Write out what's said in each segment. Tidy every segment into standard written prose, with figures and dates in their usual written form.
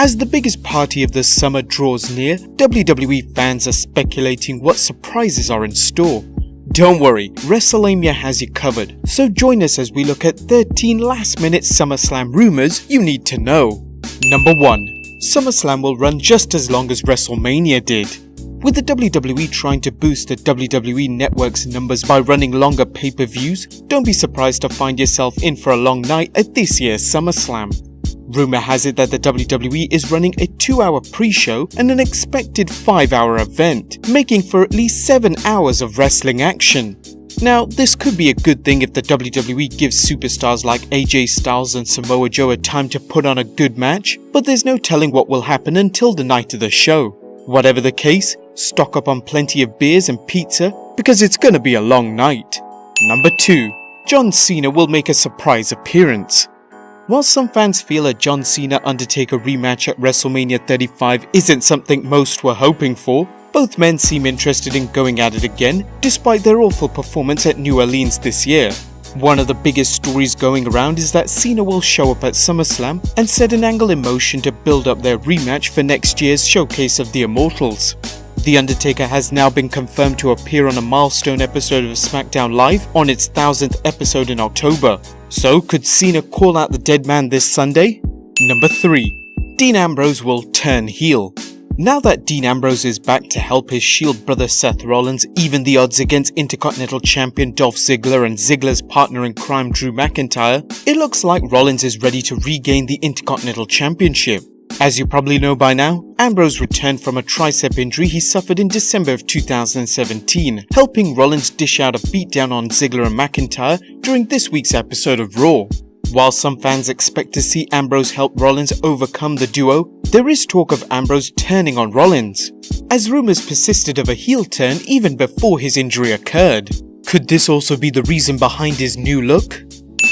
As the biggest party of the summer draws near, WWE fans are speculating what surprises are in store. Don't worry, WrestleMania has you covered, so join us as we look at 13 last-minute SummerSlam rumours you need to know. Number 1. SummerSlam will run just as long as WrestleMania did. With the WWE trying to boost the WWE Network's numbers by running longer pay-per-views, don't be surprised to find yourself in for a long night at this year's SummerSlam. Rumour has it that the WWE is running a 2-hour pre-show and an expected 5-hour event, making for at least 7 hours of wrestling action. Now, this could be a good thing if the WWE gives superstars like AJ Styles and Samoa Joe a time to put on a good match, but there's no telling what will happen until the night of the show. Whatever the case, stock up on plenty of beers and pizza because it's gonna be a long night. Number 2. John Cena will make a surprise appearance. While some fans feel a John Cena-Undertaker rematch at WrestleMania 35 isn't something most were hoping for, both men seem interested in going at it again despite their awful performance at New Orleans this year. One of the biggest stories going around is that Cena will show up at SummerSlam and set an angle in motion to build up their rematch for next year's Showcase of the Immortals. The Undertaker has now been confirmed to appear on a milestone episode of SmackDown Live on its 1000th episode in October. So could Cena call out the dead man this Sunday? Number 3. Dean Ambrose will turn heel. Now that Dean Ambrose is back to help his Shield brother Seth Rollins even the odds against Intercontinental Champion Dolph Ziggler and Ziggler's partner in crime Drew McIntyre, it looks like Rollins is ready to regain the Intercontinental Championship. As you probably know by now, Ambrose returned from a tricep injury he suffered in December of 2017, helping Rollins dish out a beatdown on Ziggler and McIntyre during this week's episode of Raw. While some fans expect to see Ambrose help Rollins overcome the duo, there is talk of Ambrose turning on Rollins, as rumours persisted of a heel turn even before his injury occurred. Could this also be the reason behind his new look?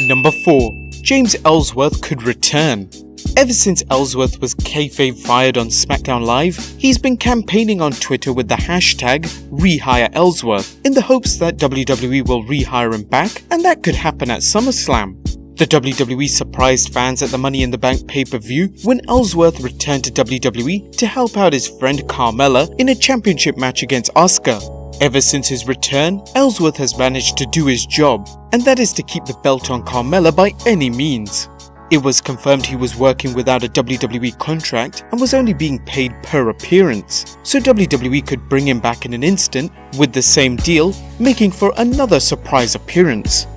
Number 4. James Ellsworth could return. Ever since Ellsworth was kayfabe fired on SmackDown Live, he's been campaigning on Twitter with the hashtag #RehireEllsworth in the hopes that WWE will rehire him back, and that could happen at SummerSlam. The WWE surprised fans at the Money in the Bank pay-per-view when Ellsworth returned to WWE to help out his friend Carmella in a championship match against Asuka. Ever since his return, Ellsworth has managed to do his job, and that is to keep the belt on Carmella by any means. It was confirmed he was working without a WWE contract and was only being paid per appearance, so WWE could bring him back in an instant with the same deal, making for another surprise appearance.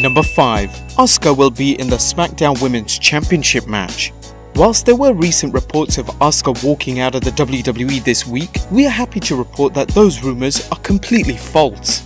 Number 5. Asuka will be in the SmackDown Women's Championship match. Whilst there were recent reports of Asuka walking out of the WWE this week, we are happy to report that those rumours are completely false.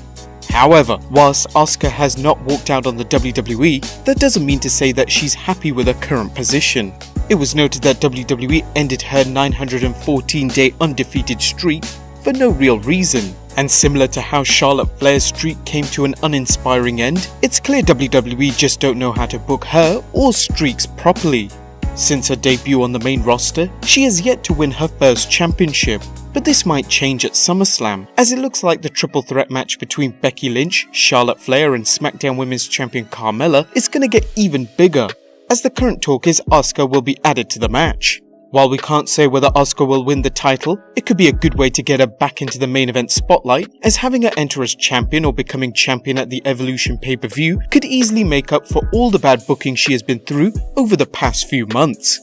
However, whilst Asuka has not walked out on the WWE, that doesn't mean to say that she's happy with her current position. It was noted that WWE ended her 914-day undefeated streak for no real reason. And similar to how Charlotte Flair's streak came to an uninspiring end, it's clear WWE just don't know how to book her or streaks properly. Since her debut on the main roster, she has yet to win her first championship, but this might change at SummerSlam, as it looks like the triple threat match between Becky Lynch, Charlotte Flair and SmackDown Women's Champion Carmella is gonna get even bigger, as the current talk is Asuka will be added to the match. While we can't say whether Asuka will win the title, it could be a good way to get her back into the main event spotlight, as having her enter as champion or becoming champion at the Evolution pay-per-view could easily make up for all the bad booking she has been through over the past few months.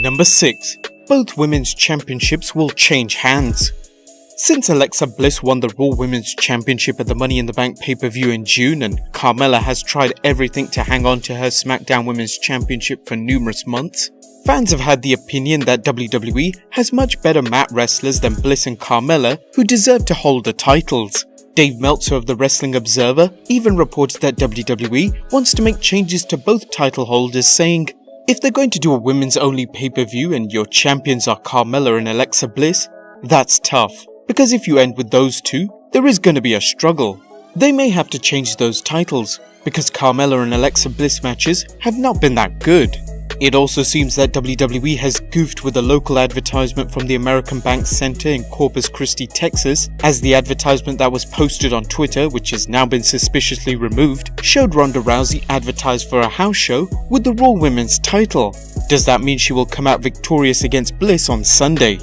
Number 6. Both women's championships will change hands. Since Alexa Bliss won the Raw Women's Championship at the Money in the Bank pay-per-view in June, and Carmella has tried everything to hang on to her SmackDown Women's Championship for numerous months, fans have had the opinion that WWE has much better mat wrestlers than Bliss and Carmella who deserve to hold the titles. Dave Meltzer of the Wrestling Observer even reports that WWE wants to make changes to both title holders, saying, "If they're going to do a women's only pay-per-view and your champions are Carmella and Alexa Bliss, that's tough, because if you end with those two, there is going to be a struggle. They may have to change those titles, because Carmella and Alexa Bliss matches have not been that good." It also seems that WWE has goofed with a local advertisement from the American Bank Center in Corpus Christi, Texas, as the advertisement that was posted on Twitter, which has now been suspiciously removed, showed Ronda Rousey advertised for a house show with the Raw Women's title. Does that mean she will come out victorious against Bliss on Sunday?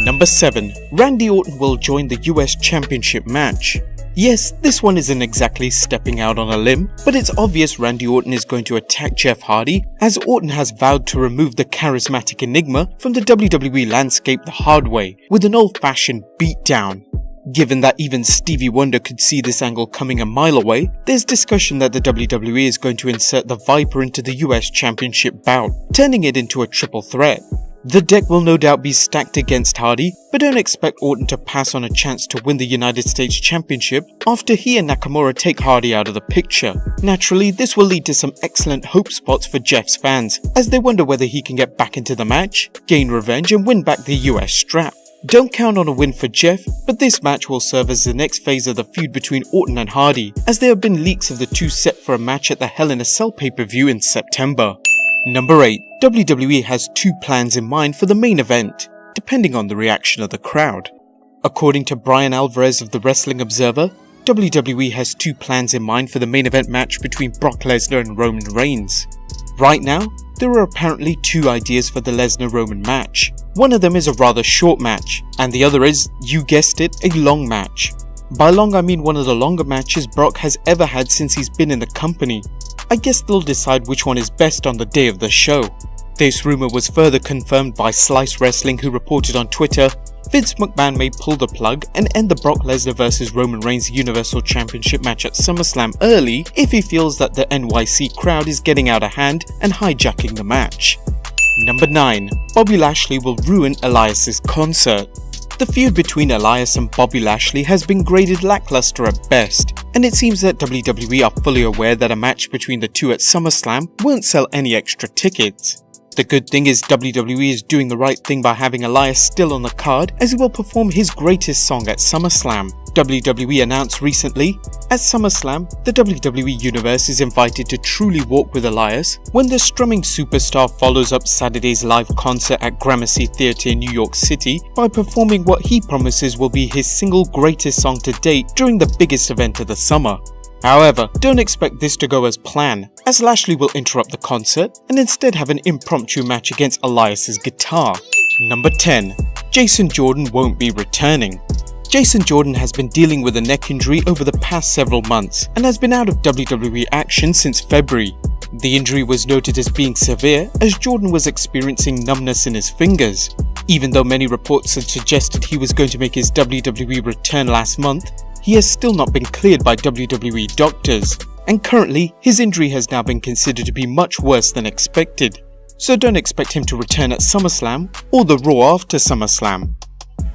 Number 7. Randy Orton will join the US Championship match. Yes, this one isn't exactly stepping out on a limb, but it's obvious Randy Orton is going to attack Jeff Hardy, as Orton has vowed to remove the charismatic enigma from the WWE landscape the hard way, with an old-fashioned beatdown. Given that even Stevie Wonder could see this angle coming a mile away, there's discussion that the WWE is going to insert the Viper into the US Championship bout, turning it into a triple threat. The deck will no doubt be stacked against Hardy, but don't expect Orton to pass on a chance to win the United States Championship after he and Nakamura take Hardy out of the picture. Naturally, this will lead to some excellent hope spots for Jeff's fans, as they wonder whether he can get back into the match, gain revenge and win back the US strap. Don't count on a win for Jeff, but this match will serve as the next phase of the feud between Orton and Hardy, as there have been leaks of the two set for a match at the Hell in a Cell pay-per-view in September. Number 8. WWE has two plans in mind for the main event, depending on the reaction of the crowd. According to Brian Alvarez of the Wrestling Observer, WWE has two plans in mind for the main event match between Brock Lesnar and Roman Reigns. Right now, there are apparently two ideas for the Lesnar-Roman match. One of them is a rather short match, and the other is, you guessed it, a long match. By long I mean one of the longer matches Brock has ever had since he's been in the company. I guess they'll decide which one is best on the day of the show. This rumor was further confirmed by Slice Wrestling, who reported on Twitter, Vince McMahon may pull the plug and end the Brock Lesnar vs Roman Reigns Universal Championship match at Summerslam early if he feels that the NYC crowd is getting out of hand and hijacking the match. Number 9. Bobby Lashley will ruin Elias's concert. The feud between Elias and Bobby Lashley has been graded lackluster at best, and it seems that WWE are fully aware that a match between the two at SummerSlam won't sell any extra tickets. The good thing is WWE is doing the right thing by having Elias still on the card, as he will perform his greatest song at SummerSlam. WWE announced recently, at SummerSlam, the WWE Universe is invited to truly walk with Elias when the strumming superstar follows up Saturday's live concert at Gramercy Theatre in New York City by performing what he promises will be his single greatest song to date during the biggest event of the summer. However, don't expect this to go as planned, as Lashley will interrupt the concert and instead have an impromptu match against Elias's guitar. Number 10. Jason Jordan won't be returning. Jason Jordan has been dealing with a neck injury over the past several months and has been out of WWE action since February. The injury was noted as being severe, as Jordan was experiencing numbness in his fingers. Even though many reports had suggested he was going to make his WWE return last month, he has still not been cleared by WWE doctors, and currently his injury has now been considered to be much worse than expected. So don't expect him to return at SummerSlam or the Raw after SummerSlam.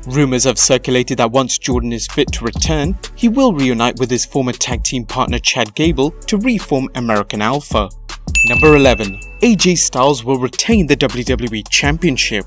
Rumours have circulated that once Jordan is fit to return, he will reunite with his former tag team partner Chad Gable to reform American Alpha. Number 11. AJ Styles will retain the WWE Championship.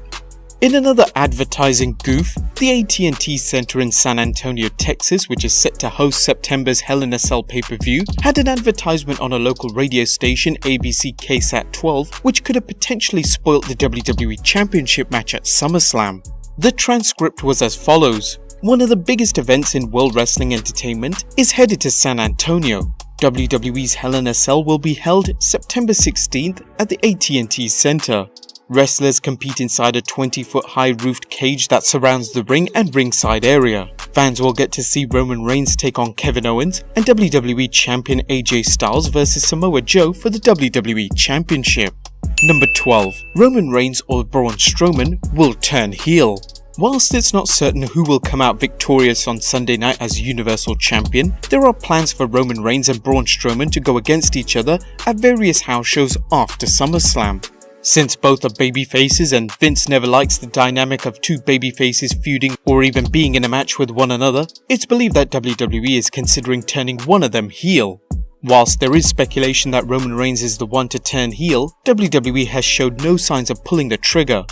In another advertising goof, the AT&T Center in San Antonio, Texas, which is set to host September's Hell in a Cell pay-per-view, had an advertisement on a local radio station, ABC KSAT 12, which could have potentially spoilt the WWE Championship match at SummerSlam. The transcript was as follows. One of the biggest events in World Wrestling Entertainment is headed to San Antonio. WWE's Hell in a Cell will be held September 16th at the AT&T Center. Wrestlers compete inside a 20-foot high roofed cage that surrounds the ring and ringside area. Fans will get to see Roman Reigns take on Kevin Owens and WWE Champion AJ Styles vs Samoa Joe for the WWE Championship. Number 12. Roman Reigns or Braun Strowman will turn heel. Whilst it's not certain who will come out victorious on Sunday night as Universal Champion, there are plans for Roman Reigns and Braun Strowman to go against each other at various house shows after SummerSlam. Since both are babyfaces and Vince never likes the dynamic of two babyfaces feuding or even being in a match with one another, it's believed that WWE is considering turning one of them heel. Whilst there is speculation that Roman Reigns is the one to turn heel, WWE has showed no signs of pulling the trigger.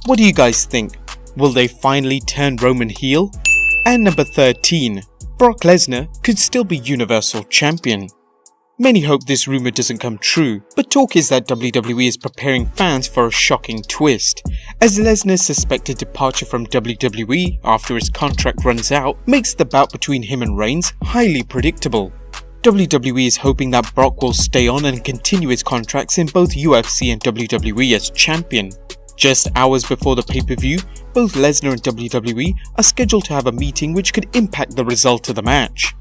What do you guys think? Will they finally turn Roman heel? And number 13. Brock Lesnar could still be Universal Champion. Many hope this rumor doesn't come true, but talk is that WWE is preparing fans for a shocking twist, as Lesnar's suspected departure from WWE after his contract runs out makes the bout between him and Reigns highly predictable. WWE is hoping that Brock will stay on and continue his contracts in both UFC and WWE as champion. Just hours before the pay-per-view, both Lesnar and WWE are scheduled to have a meeting which could impact the result of the match.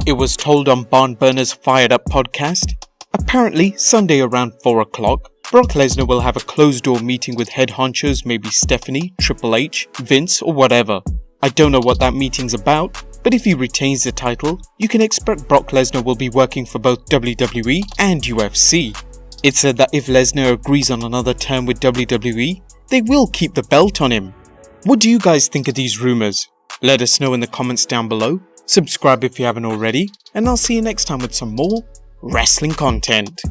It was told on Barn Burner's Fired Up podcast. Apparently, Sunday around 4 o'clock, Brock Lesnar will have a closed-door meeting with head honchos, maybe Stephanie, Triple H, Vince, or whatever. I don't know what that meeting's about, but if he retains the title, you can expect Brock Lesnar will be working for both WWE and UFC. It's said that if Lesnar agrees on another term with WWE, they will keep the belt on him. What do you guys think of these rumors? Let us know in the comments down below, subscribe if you haven't already, and I'll see you next time with some more wrestling content.